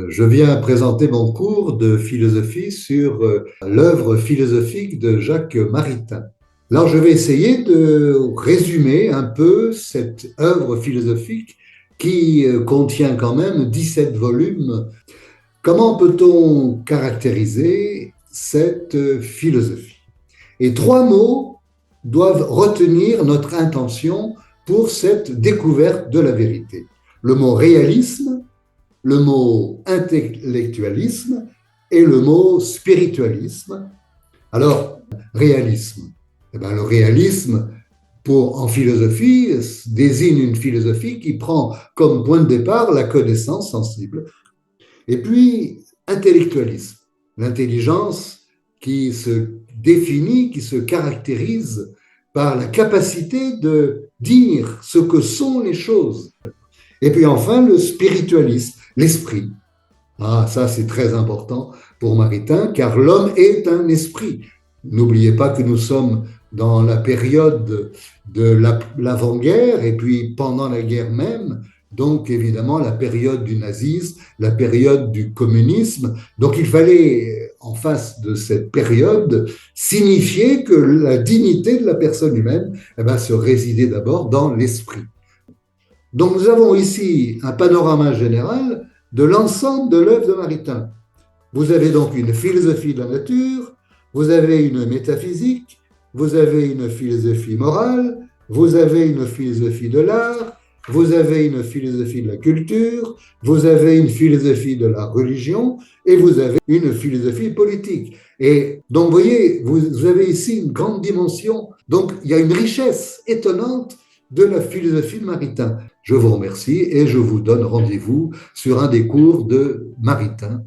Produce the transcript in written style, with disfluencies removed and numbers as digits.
Je viens présenter mon cours de philosophie sur l'œuvre philosophique de Jacques Maritain. Alors, je vais essayer de résumer un peu cette œuvre philosophique qui contient quand même 17 volumes. Comment peut-on caractériser cette philosophie? Et trois mots doivent retenir notre intention pour cette découverte de la vérité. Le mot réalisme, le mot intellectualisme et le mot spiritualisme. Alors, réalisme. Eh bien, le réalisme, en philosophie, désigne une philosophie qui prend comme point de départ la connaissance sensible. Et puis, intellectualisme, l'intelligence qui se définit, qui se caractérise par la capacité de dire ce que sont les choses. Et puis enfin, le spiritualisme, l'esprit. Ah, ça c'est très important pour Maritain, car l'homme est un esprit. N'oubliez pas que nous sommes dans la période de l'avant-guerre et puis pendant la guerre même, donc évidemment la période du nazisme, la période du communisme. Donc il fallait, en face de cette période, signifier que la dignité de la personne humaine se résidait d'abord dans l'esprit. Donc nous avons ici un panorama général de l'ensemble de l'œuvre de Maritain. Vous avez donc une philosophie de la nature, vous avez une métaphysique, vous avez une philosophie morale, vous avez une philosophie de l'art, vous avez une philosophie de la culture, vous avez une philosophie de la religion et vous avez une philosophie politique. Et donc, vous voyez, vous avez ici une grande dimension. Donc, il y a une richesse étonnante de la philosophie de Maritain. Je vous remercie et je vous donne rendez-vous sur un des cours de Maritain.